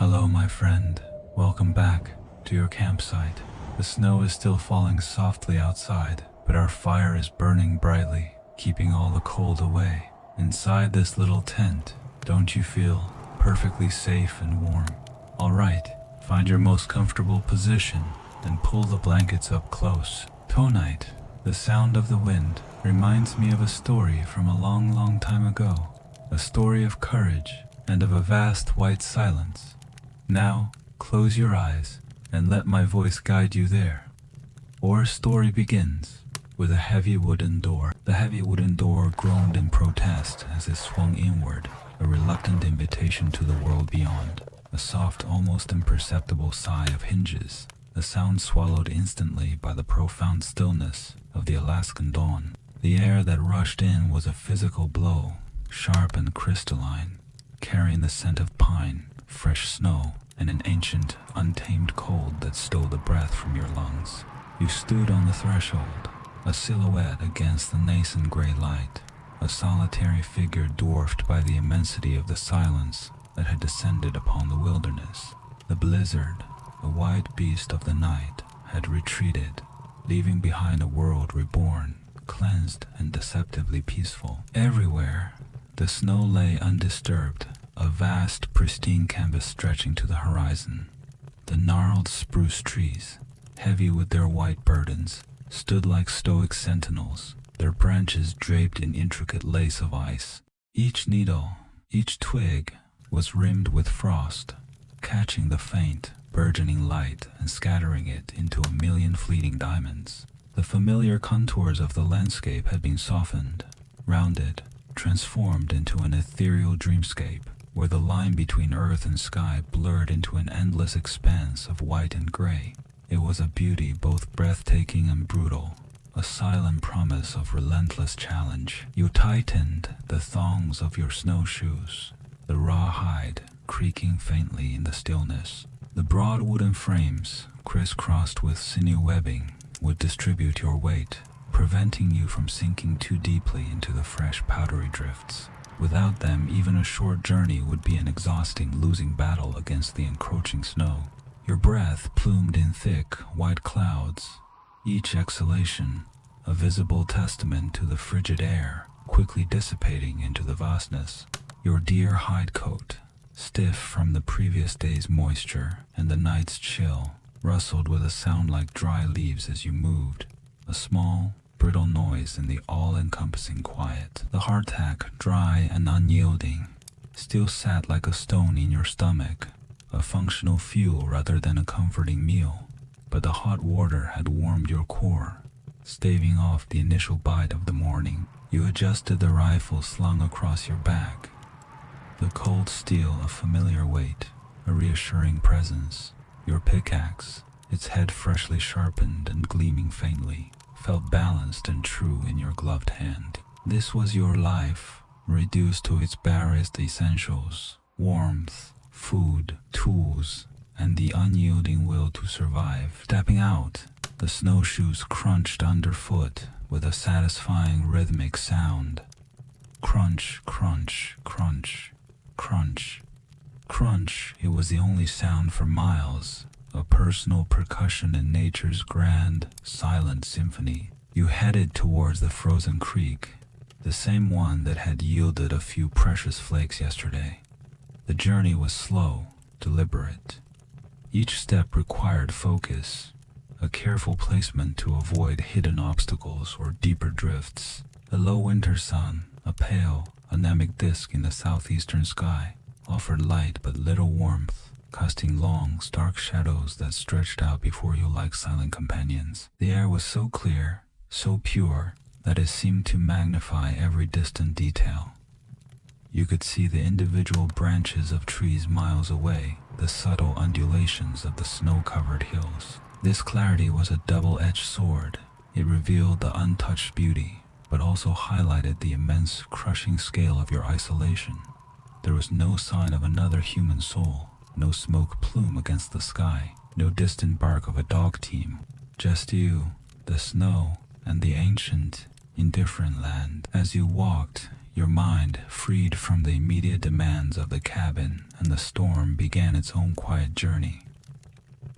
Hello, my friend. Welcome back to your campsite. The snow is still falling softly outside, but our fire is burning brightly, keeping all the cold away. Inside this little tent, don't you feel perfectly safe and warm? Alright, find your most comfortable position and pull the blankets up close. Tonight, the sound of the wind reminds me of a story from a long, long time ago. A story of courage and of a vast white silence. Now, close your eyes and let my voice guide you there. Our story begins with a heavy wooden door. The heavy wooden door groaned in protest as it swung inward, a reluctant invitation to the world beyond. A soft, almost imperceptible sigh of hinges, a sound swallowed instantly by the profound stillness of the Alaskan dawn. The air that rushed in was a physical blow, sharp and crystalline, carrying the scent of pine, fresh snow, and an ancient, untamed cold that stole the breath from your lungs. You stood on the threshold, a silhouette against the nascent gray light, a solitary figure dwarfed by the immensity of the silence that had descended upon the wilderness. The blizzard, a white beast of the night, had retreated, leaving behind a world reborn, cleansed and deceptively peaceful. Everywhere, the snow lay undisturbed, a vast, pristine canvas stretching to the horizon. The gnarled spruce trees, heavy with their white burdens, stood like stoic sentinels, their branches draped in intricate lace of ice. Each needle, each twig, was rimmed with frost, catching the faint, burgeoning light and scattering it into a million fleeting diamonds. The familiar contours of the landscape had been softened, rounded, transformed into an ethereal dreamscape, where the line between earth and sky blurred into an endless expanse of white and gray. It was a beauty both breathtaking and brutal, a silent promise of relentless challenge. You tightened the thongs of your snowshoes, the raw hide creaking faintly in the stillness. The broad wooden frames, crisscrossed with sinew webbing, would distribute your weight, preventing you from sinking too deeply into the fresh powdery drifts. Without them, even a short journey would be an exhausting, losing battle against the encroaching snow. Your breath plumed in thick, white clouds, each exhalation a visible testament to the frigid air, quickly dissipating into the vastness. Your deer hide coat, stiff from the previous day's moisture and the night's chill, rustled with a sound like dry leaves as you moved, a small, brittle noise in the all-encompassing quiet. The hardtack, dry and unyielding, still sat like a stone in your stomach, a functional fuel rather than a comforting meal. But the hot water had warmed your core, staving off the initial bite of the morning. You adjusted the rifle slung across your back, the cold steel a familiar weight, a reassuring presence. Your pickaxe, its head freshly sharpened and gleaming faintly, felt balanced and true in your gloved hand. This was your life, reduced to its barest essentials: warmth, food, tools, and the unyielding will to survive. Stepping out, the snowshoes crunched underfoot with a satisfying rhythmic sound. Crunch, crunch, crunch, crunch, crunch. It was the only sound for miles, a personal percussion in nature's grand, silent symphony. You headed towards the frozen creek, the same one that had yielded a few precious flakes yesterday. The journey was slow, deliberate. Each step required focus, a careful placement to avoid hidden obstacles or deeper drifts. The low winter sun, a pale, anemic disk in the southeastern sky, offered light but little warmth, casting long, stark shadows that stretched out before you like silent companions. The air was so clear, so pure, that it seemed to magnify every distant detail. You could see the individual branches of trees miles away, the subtle undulations of the snow-covered hills. This clarity was a double-edged sword. It revealed the untouched beauty, but also highlighted the immense, crushing scale of your isolation. There was no sign of another human soul, no smoke plume against the sky, no distant bark of a dog team. Just you, the snow, and the ancient, indifferent land. As you walked, Your mind freed from the immediate demands of the cabin, and the storm began its own quiet journey.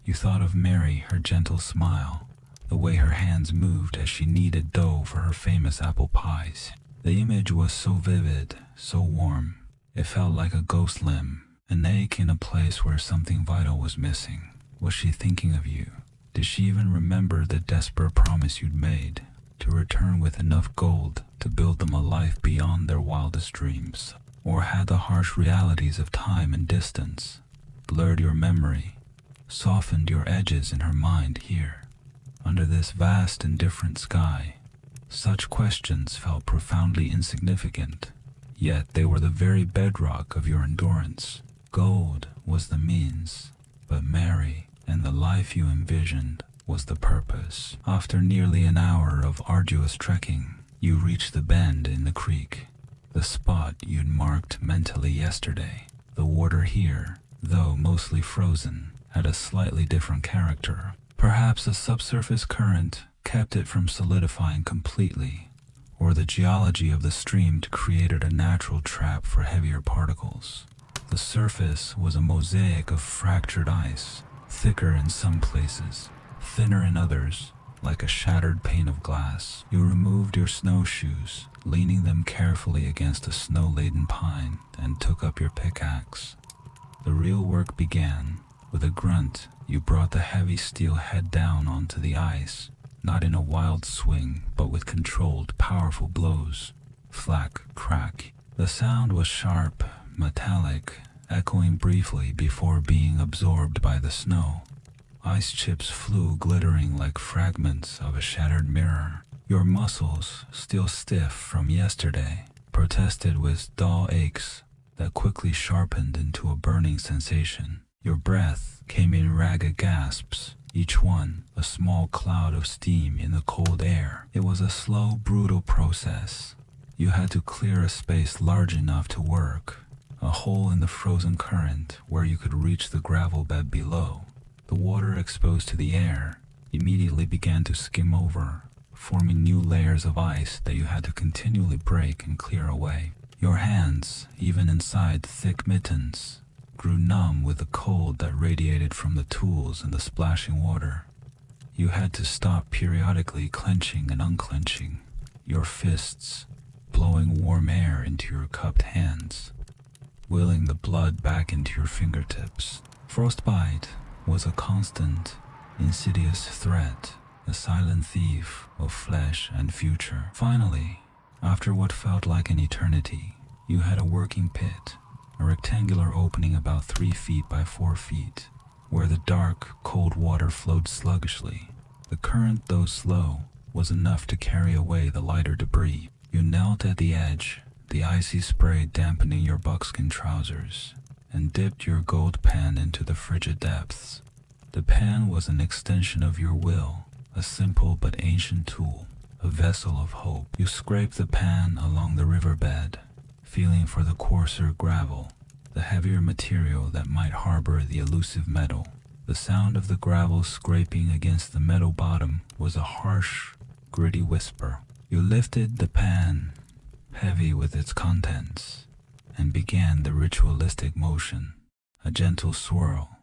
You thought of Mary, her gentle smile, the way her hands moved as she kneaded dough for her famous apple pies. The image was so vivid, so warm. It felt like a ghost limb, an ache in a place where something vital was missing. Was she thinking of you? Did she even remember the desperate promise you'd made, to return with enough gold to build them a life beyond their wildest dreams? Or had the harsh realities of time and distance blurred your memory, softened your edges in her mind here, under this vast and different sky? Such questions felt profoundly insignificant, yet they were the very bedrock of your endurance. Gold was the means, but Mary and the life you envisioned was the purpose. After nearly an hour of arduous trekking, you reached the bend in the creek, the spot you'd marked mentally yesterday. The water here, though mostly frozen, had a slightly different character. Perhaps a subsurface current kept it from solidifying completely, or the geology of the stream created a natural trap for heavier particles. The surface was a mosaic of fractured ice, thicker in some places, thinner in others, like a shattered pane of glass. You removed your snowshoes, leaning them carefully against a snow-laden pine, and took up your pickaxe. The real work began. With a grunt, you brought the heavy steel head down onto the ice, not in a wild swing, but with controlled, powerful blows. Flack, crack. The sound was sharp, metallic, echoing briefly before being absorbed by the snow. Ice chips flew glittering like fragments of a shattered mirror. Your muscles, still stiff from yesterday, protested with dull aches that quickly sharpened into a burning sensation. Your breath came in ragged gasps, each one a small cloud of steam in the cold air. It was a slow, brutal process. You had to clear a space large enough to work, a hole in the frozen current where you could reach the gravel bed below. The water exposed to the air immediately began to skim over, forming new layers of ice that you had to continually break and clear away. Your hands, even inside thick mittens, grew numb with the cold that radiated from the tools and the splashing water. You had to stop periodically clenching and unclenching, your fists blowing warm air into your cupped hands, willing the blood back into your fingertips. Frostbite was a constant, insidious threat, a silent thief of flesh and future. Finally, after what felt like an eternity, you had a working pit, a rectangular opening about 3 feet by 4 feet, where the dark, cold water flowed sluggishly. The current, though slow, was enough to carry away the lighter debris. You knelt at the edge, the icy spray dampening your buckskin trousers, and dipped your gold pan into the frigid depths. The pan was an extension of your will, a simple but ancient tool, a vessel of hope. You scraped the pan along the riverbed, feeling for the coarser gravel, the heavier material that might harbor the elusive metal. The sound of the gravel scraping against the metal bottom was a harsh, gritty whisper. You lifted the pan, heavy with its contents, and began the ritualistic motion, a gentle swirl,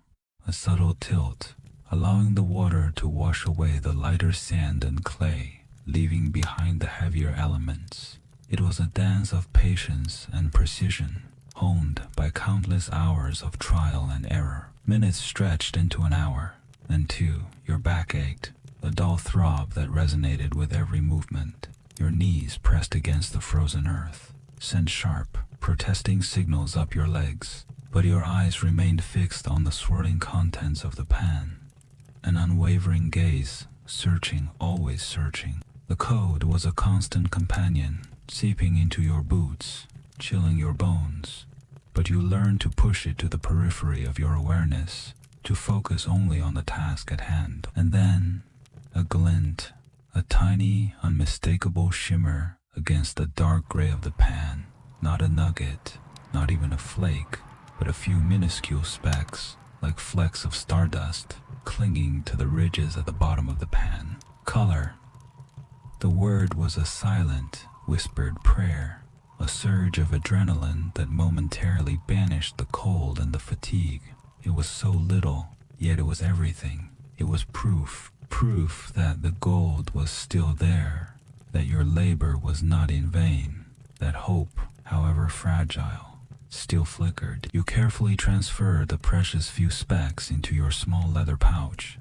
a subtle tilt, allowing the water to wash away the lighter sand and clay, leaving behind the heavier elements. It was a dance of patience and precision, honed by countless hours of trial and error. Minutes stretched into an hour, then 2. Your back ached, a dull throb that resonated with every movement. Your knees pressed against the frozen earth, sent sharp, protesting signals up your legs, but your eyes remained fixed on the swirling contents of the pan, an unwavering gaze, searching, always searching. The code was a constant companion, seeping into your boots, chilling your bones, but you learned to push it to the periphery of your awareness, to focus only on the task at hand. And then, a glint, a tiny, unmistakable shimmer against the dark gray of the pan. Not a nugget, not even a flake, but a few minuscule specks, like flecks of stardust, clinging to the ridges at the bottom of the pan. Color. The word was a silent, whispered prayer, a surge of adrenaline that momentarily banished the cold and the fatigue. It was so little, yet it was everything. It was proof that the gold was still there, that your labor was not in vain, that hope, however fragile, still flickered. You carefully transferred the precious few specks into your small leather pouch.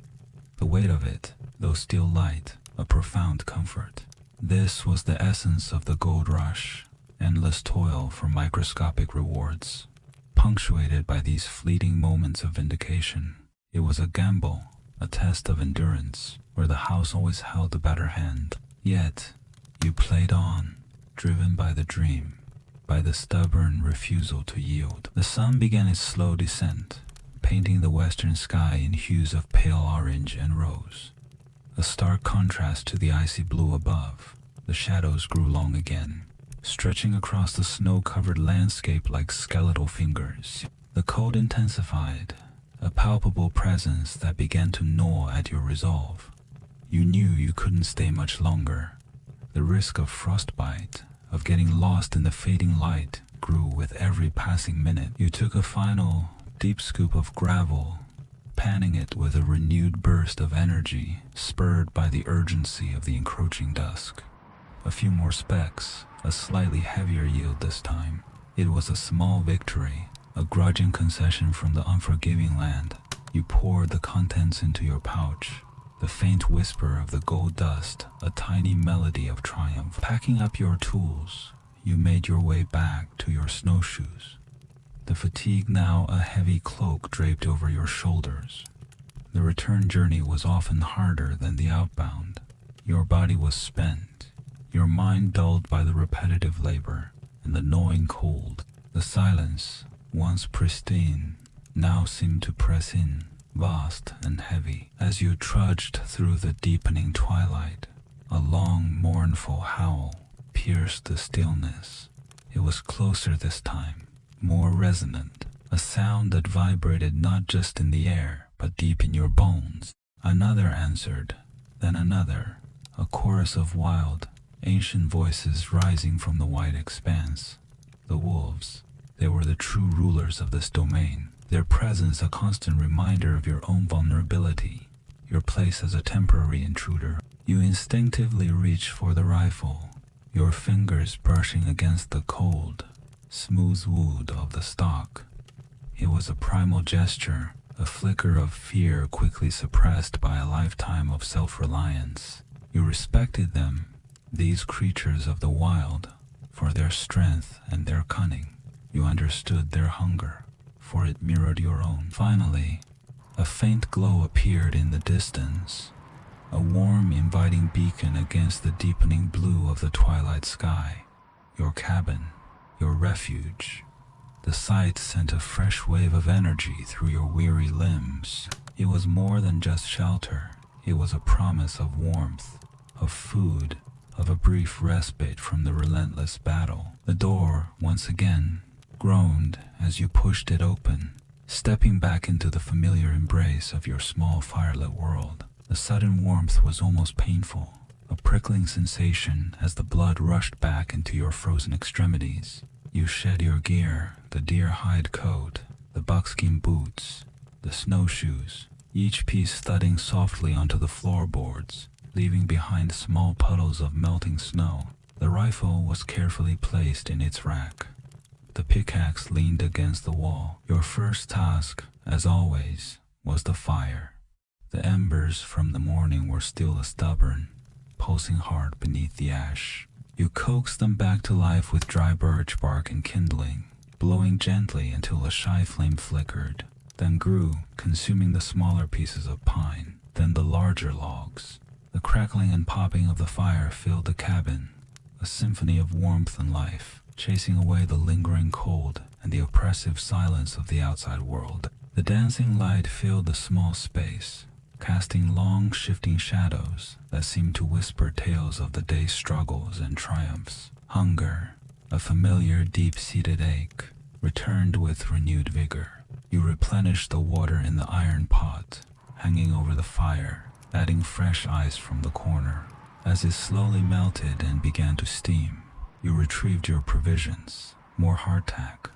The weight of it, though still light, a profound comfort. This was the essence of the gold rush, endless toil for microscopic rewards, punctuated by these fleeting moments of vindication. It was a gamble, a test of endurance, where the house always held the better hand. Yet, you played on, driven by the dream, by the stubborn refusal to yield. The sun began its slow descent, painting the western sky in hues of pale orange and rose, a stark contrast to the icy blue above. The shadows grew long again, stretching across the snow-covered landscape like skeletal fingers. The cold intensified, a palpable presence that began to gnaw at your resolve. You knew you couldn't stay much longer. The risk of frostbite, of getting lost in the fading light, grew with every passing minute. You took a final, deep scoop of gravel, panning it with a renewed burst of energy, spurred by the urgency of the encroaching dusk. A few more specks, a slightly heavier yield this time. It was a small victory, a grudging concession from the unforgiving land. You poured the contents into your pouch, the faint whisper of the gold dust, a tiny melody of triumph. Packing up your tools, you made your way back to your snowshoes, the fatigue now a heavy cloak draped over your shoulders. The return journey was often harder than the outbound. Your body was spent, your mind dulled by the repetitive labor and the gnawing cold. The silence, once pristine, now seemed to press in, vast and heavy. As you trudged through the deepening twilight, a long, mournful howl pierced the stillness. It was closer this time, more resonant, a sound that vibrated not just in the air, but deep in your bones. Another answered, then another, a chorus of wild, ancient voices rising from the wide expanse. The wolves, they were the true rulers of this domain, their presence a constant reminder of your own vulnerability, your place as a temporary intruder. You instinctively reached for the rifle, your fingers brushing against the cold, smooth wood of the stock. It was a primal gesture, a flicker of fear quickly suppressed by a lifetime of self-reliance. You respected them, these creatures of the wild, for their strength and their cunning. You understood their hunger, for it mirrored your own. Finally, a faint glow appeared in the distance, a warm, inviting beacon against the deepening blue of the twilight sky. Your cabin, your refuge. The sight sent a fresh wave of energy through your weary limbs. It was more than just shelter. It was a promise of warmth, of food, of a brief respite from the relentless battle. The door, once again, groaned as you pushed it open, stepping back into the familiar embrace of your small firelit world. The sudden warmth was almost painful, a prickling sensation as the blood rushed back into your frozen extremities. You shed your gear, the deer hide coat, the buckskin boots, the snowshoes, each piece thudding softly onto the floorboards, leaving behind small puddles of melting snow. The rifle was carefully placed in its rack. The pickaxe leaned against the wall. Your first task, as always, was the fire. The embers from the morning were still stubborn, pulsing hard beneath the ash. You coaxed them back to life with dry birch bark and kindling, blowing gently until a shy flame flickered, then grew, consuming the smaller pieces of pine, then the larger logs. The crackling and popping of the fire filled the cabin, a symphony of warmth and life, chasing away the lingering cold and the oppressive silence of the outside world. The dancing light filled the small space, casting long, shifting shadows that seemed to whisper tales of the day's struggles and triumphs. Hunger, a familiar, deep-seated ache, returned with renewed vigor. You replenished the water in the iron pot, hanging over the fire, adding fresh ice from the corner. As it slowly melted and began to steam, You retrieved your provisions, more hardtack,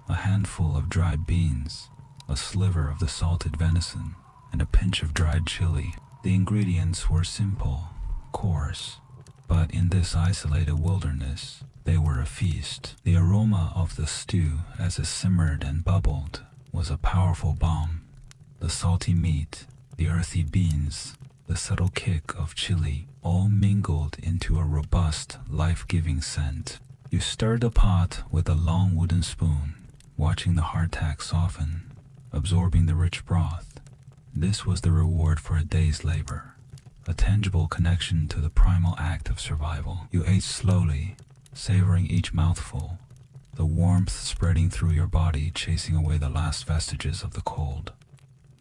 a handful of dried beans, a sliver of the salted venison, and a pinch of dried chili. The ingredients were simple, coarse, but in this isolated wilderness, they were a feast. The aroma of the stew as it simmered and bubbled was a powerful balm. The salty meat, the earthy beans, the subtle kick of chili all mingled into a robust, life-giving scent. You stirred the pot with a long wooden spoon, watching the hardtack soften, absorbing the rich broth. This was the reward for a day's labor, a tangible connection to the primal act of survival. You ate slowly, savoring each mouthful, the warmth spreading through your body, chasing away the last vestiges of the cold.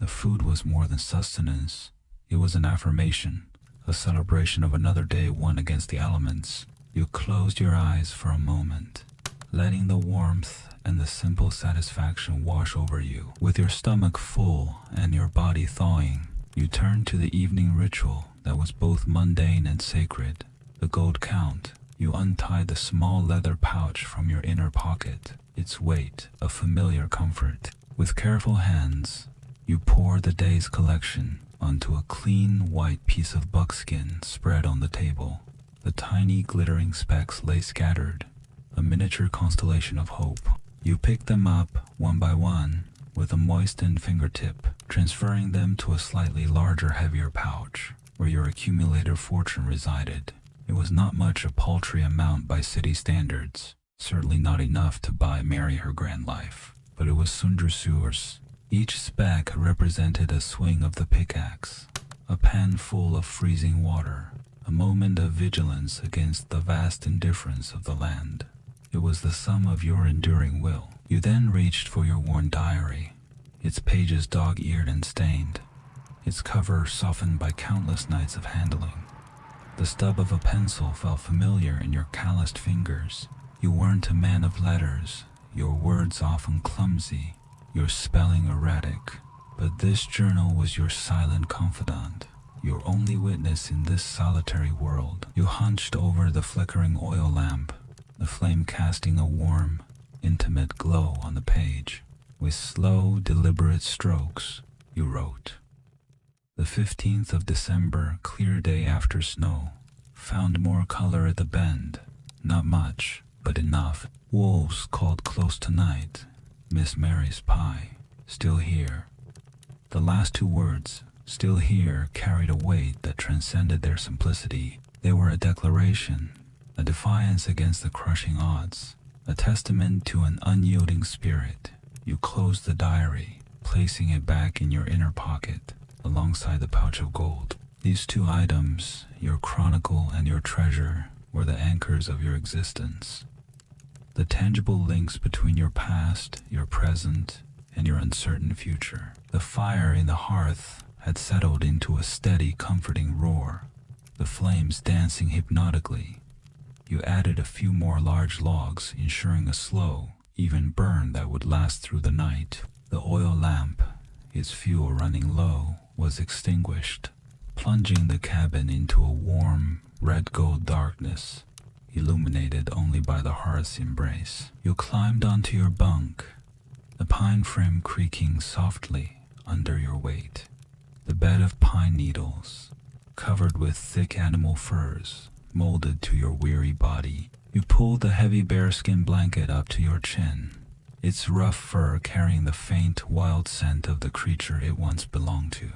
The food was more than sustenance. It was an affirmation, a celebration of another day won against the elements. You closed your eyes for a moment, letting the warmth and the simple satisfaction wash over you. With your stomach full and your body thawing, you turned to the evening ritual that was both mundane and sacred, the gold count. You untied the small leather pouch from your inner pocket, its weight a familiar comfort. With careful hands, you poured the day's collection onto a clean white piece of buckskin spread on the table. The tiny glittering specks lay scattered, a miniature constellation of hope. You picked them up one by one with a moistened fingertip, transferring them to a slightly larger, heavier pouch where your accumulated fortune resided. It was not much, a paltry amount by city standards, certainly not enough to buy Mary her grand life, but it was Sundrasur's. Each speck represented a swing of the pickaxe, a pan full of freezing water, a moment of vigilance against the vast indifference of the land. It was the sum of your enduring will. You then reached for your worn diary, its pages dog-eared and stained, its cover softened by countless nights of handling. The stub of a pencil felt familiar in your calloused fingers. You weren't a man of letters, your words often clumsy, your spelling erratic, but this journal was your silent confidant, your only witness in this solitary world. You hunched over the flickering oil lamp, the flame casting a warm, intimate glow on the page. With slow, deliberate strokes, you wrote, "The 15th of December, clear day after snow. Found more color at the bend. Not much, but enough. Wolves called close tonight. Miss Mary's pie. Still here." The last two words, "still here," carried a weight that transcended their simplicity. They were a declaration, a defiance against the crushing odds, a testament to an unyielding spirit. You closed the diary, placing it back in your inner pocket, alongside the pouch of gold. These two items, your chronicle and your treasure, were the anchors of your existence, the tangible links between your past, your present, and your uncertain future. The fire in the hearth had settled into a steady, comforting roar, the flames dancing hypnotically. You added a few more large logs, ensuring a slow, even burn that would last through the night. The oil lamp, its fuel running low, was extinguished, plunging the cabin into a warm, red-gold darkness, illuminated only by the hearth's embrace. You climbed onto your bunk, the pine frame creaking softly under your weight. The bed of pine needles, covered with thick animal furs, molded to your weary body. You pulled the heavy bearskin blanket up to your chin, its rough fur carrying the faint, wild scent of the creature it once belonged to.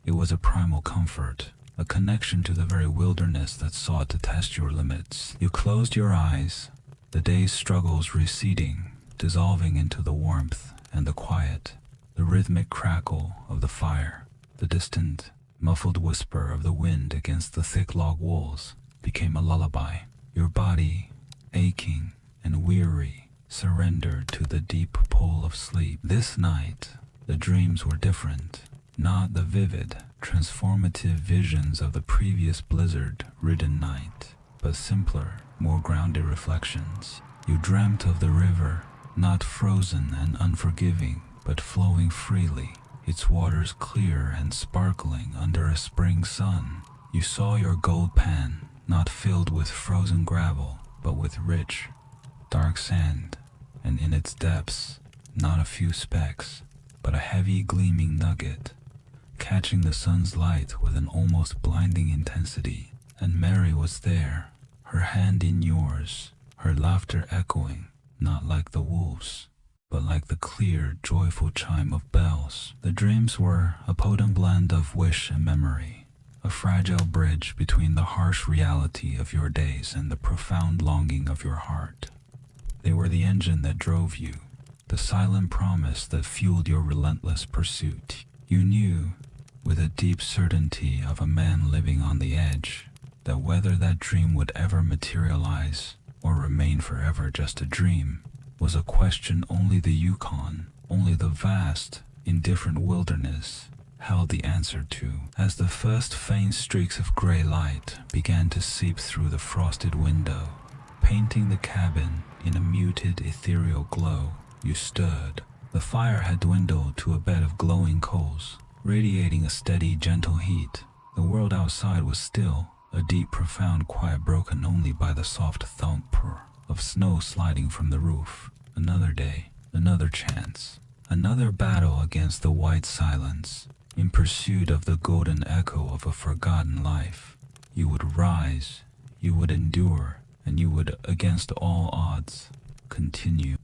It was a primal comfort, a connection to the very wilderness that sought to test your limits. You closed your eyes, the day's struggles receding, dissolving into the warmth and the quiet, the rhythmic crackle of the fire, the distant, muffled whisper of the wind against the thick log walls became a lullaby. Your body, aching and weary, surrendered to the deep pull of sleep. This night, the dreams were different. Not the vivid, transformative visions of the previous blizzard-ridden night, but simpler, more grounded reflections. You dreamt of the river, not frozen and unforgiving, but flowing freely, its waters clear and sparkling under a spring sun. You saw your gold pan, not filled with frozen gravel, but with rich, dark sand, and in its depths, not a few specks, but a heavy gleaming nugget, catching the sun's light with an almost blinding intensity. And Mary was there, her hand in yours, her laughter echoing, not like the wolves, but like the clear, joyful chime of bells. The dreams were a potent blend of wish and memory, a fragile bridge between the harsh reality of your days and the profound longing of your heart. They were the engine that drove you, the silent promise that fueled your relentless pursuit. You knew, with a deep certainty of a man living on the edge, that whether that dream would ever materialize or remain forever just a dream was a question only the Yukon, only the vast, indifferent wilderness held the answer to. As the first faint streaks of gray light began to seep through the frosted window, painting the cabin in a muted, ethereal glow, you stood. The fire had dwindled to a bed of glowing coals, radiating a steady, gentle heat. The world outside was still, a deep, profound quiet broken only by the soft thump of snow sliding from the roof. Another day, another chance, another battle against the white silence, in pursuit of the golden echo of a forgotten life. You would rise, you would endure, and you would, against all odds, continue.